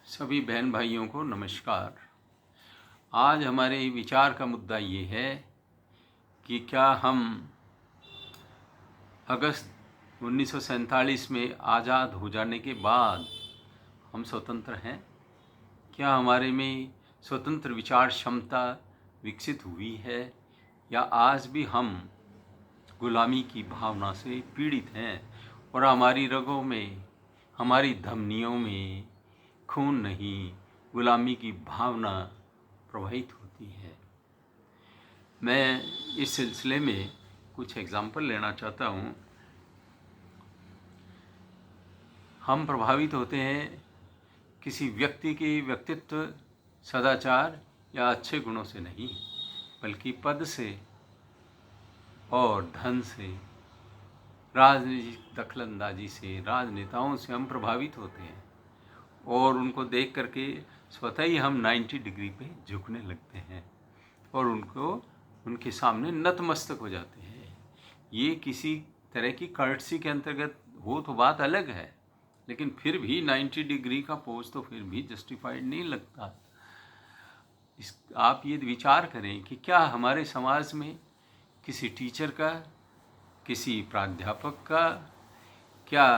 सभी बहन भाइयों को नमस्कार। आज हमारे विचार का मुद्दा ये है कि क्या हम अगस्त 1947 में आज़ाद हो जाने के बाद हम स्वतंत्र हैं? क्या हमारे में स्वतंत्र विचार क्षमता विकसित हुई है या आज भी हम गुलामी की भावना से पीड़ित हैं और हमारी रगों में, हमारी धमनियों में खून नहीं, गुलामी की भावना प्रवाहित होती है। मैं इस सिलसिले में कुछ एग्जाम्पल लेना चाहता हूँ। हम प्रभावित होते हैं किसी व्यक्ति के व्यक्तित्व, सदाचार या अच्छे गुणों से नहीं, बल्कि पद से और धन से, राजनीतिक दखलंदाजी से, राजनेताओं से हम प्रभावित होते हैं और उनको देख करके स्वतः ही हम 90 डिग्री पे झुकने लगते हैं और उनके सामने नतमस्तक हो जाते हैं। ये किसी तरह की कर्टसी के अंतर्गत हो तो बात अलग है, लेकिन फिर भी 90 डिग्री का पोज तो फिर भी जस्टिफाइड नहीं लगता। आप ये विचार करें कि क्या हमारे समाज में किसी टीचर का, किसी प्राध्यापक का, क्या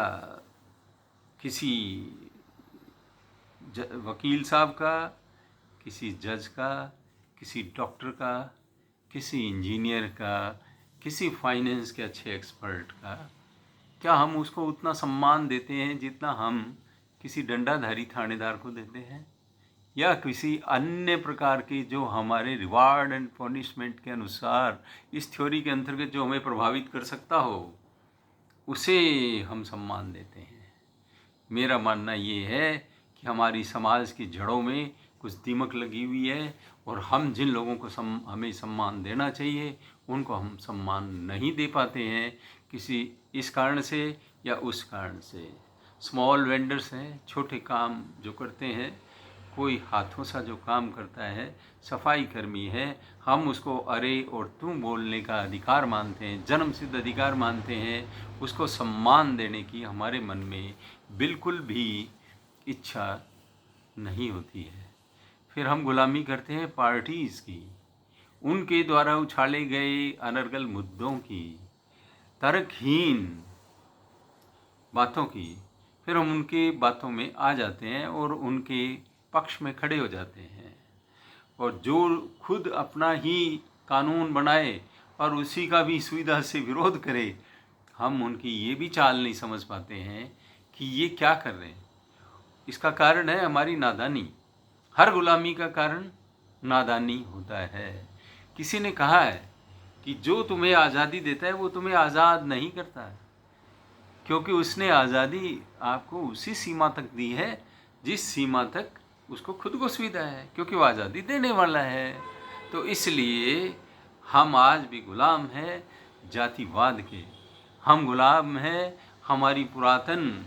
किसी वकील साहब का, किसी जज का, किसी डॉक्टर का, किसी इंजीनियर का, किसी फाइनेंस के अच्छे एक्सपर्ट का, क्या हम उसको उतना सम्मान देते हैं जितना हम किसी डंडाधारी थानेदार को देते हैं? या किसी अन्य प्रकार की जो हमारे रिवार्ड एंड पनिशमेंट के अनुसार इस थ्योरी के अंतर्गत जो हमें प्रभावित कर सकता हो, उसे हम सम्मान देते हैं? मेरा मानना ये है कि हमारी समाज की जड़ों में कुछ दीमक लगी हुई है और हम जिन लोगों को हमें सम्मान देना चाहिए उनको हम सम्मान नहीं दे पाते हैं, किसी इस कारण से या उस कारण से। स्मॉल वेंडर्स हैं, छोटे काम जो करते हैं, कोई हाथों सा जो काम करता है, सफाई कर्मी है, हम उसको अरे और तुम बोलने का अधिकार मानते हैं, जन्मसिद्ध अधिकार मानते हैं। उसको सम्मान देने की हमारे मन में बिल्कुल भी इच्छा नहीं होती है। फिर हम गुलामी करते हैं पार्टीज़ की, उनके द्वारा उछाले गए अनर्गल मुद्दों की, तर्कहीन बातों की। फिर हम उनके बातों में आ जाते हैं और उनके पक्ष में खड़े हो जाते हैं और जो खुद अपना ही कानून बनाए और उसी का भी सुविधा से विरोध करे, हम उनकी ये भी चाल नहीं समझ पाते हैं कि ये क्या कर रहे हैं। इसका कारण है हमारी नादानी। हर गुलामी का कारण नादानी होता है। किसी ने कहा है कि जो तुम्हें आज़ादी देता है वो तुम्हें आज़ाद नहीं करता है, क्योंकि उसने आज़ादी आपको उसी सीमा तक दी है जिस सीमा तक उसको खुद को सुविधा है, क्योंकि वो आज़ादी देने वाला है। तो इसलिए हम आज भी गुलाम हैं जातिवाद के। हम गुलाम हैं हमारी पुरातन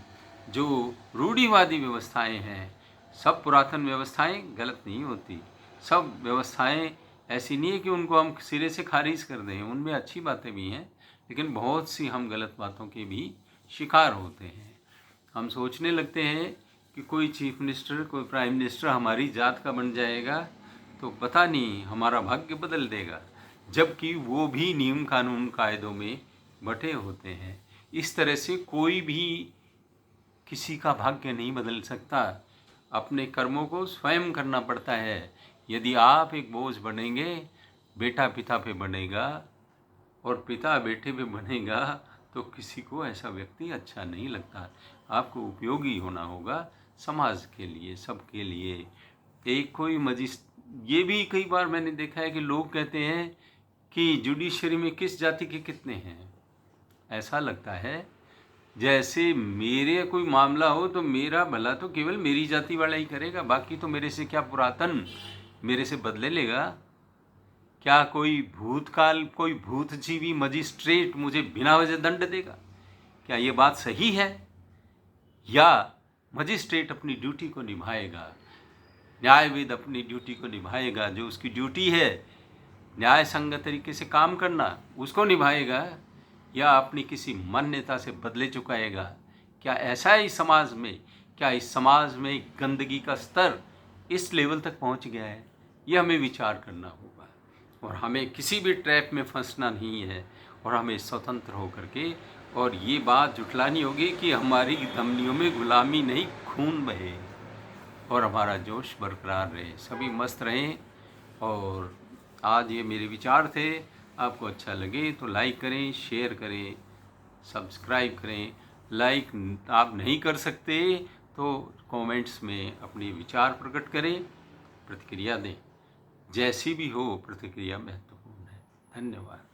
जो रूढ़िवादी व्यवस्थाएं हैं। सब पुरातन व्यवस्थाएं गलत नहीं होती, सब व्यवस्थाएं ऐसी नहीं है कि उनको हम सिरे से खारिज कर दें, उनमें अच्छी बातें भी हैं, लेकिन बहुत सी हम गलत बातों के भी शिकार होते हैं। हम सोचने लगते हैं कि कोई चीफ मिनिस्टर, कोई प्राइम मिनिस्टर हमारी जात का बन जाएगा तो पता नहीं हमारा भाग्य बदल देगा, जबकि वो भी नियम कानून कायदों में बटे होते हैं। इस तरह से कोई भी किसी का भाग्य नहीं बदल सकता। अपने कर्मों को स्वयं करना पड़ता है। यदि आप एक बोझ बनेंगे, बेटा पिता पे बनेगा और पिता बेटे पे बनेगा, तो किसी को ऐसा व्यक्ति अच्छा नहीं लगता। आपको उपयोगी होना होगा समाज के लिए, सबके लिए। एक कोई ये भी कई बार मैंने देखा है कि लोग कहते हैं कि जुडिशरी में किस जाति के कितने हैं। ऐसा लगता है जैसे मेरे कोई मामला हो तो मेरा भला तो केवल मेरी जाति वाला ही करेगा, बाकी तो मेरे से क्या पुरातन मेरे से बदले लेगा? क्या कोई भूतकाल, कोई भूतजीवी मजिस्ट्रेट मुझे बिना वजह दंड देगा? क्या ये बात सही है? या मजिस्ट्रेट अपनी ड्यूटी को निभाएगा, न्यायविद अपनी ड्यूटी को निभाएगा, जो उसकी ड्यूटी है न्याय संगत तरीके से काम करना, उसको निभाएगा, या अपनी किसी मान्यता से बदले चुकाएगा? क्या ऐसा ही समाज में, क्या इस समाज में गंदगी का स्तर इस लेवल तक पहुंच गया है? ये हमें विचार करना होगा और हमें किसी भी ट्रैप में फंसना नहीं है और हमें स्वतंत्र होकर के और ये बात जुटलानी होगी कि हमारी धमनियों में गुलामी नहीं, खून बहे और हमारा जोश बरकरार रहे, सभी मस्त रहें। और आज ये मेरे विचार थे, आपको अच्छा लगे तो लाइक करें, शेयर करें, सब्सक्राइब करें। लाइक आप नहीं कर सकते तो कमेंट्स में अपने विचार प्रकट करें, प्रतिक्रिया दें। जैसी भी हो प्रतिक्रिया महत्वपूर्ण है। धन्यवाद।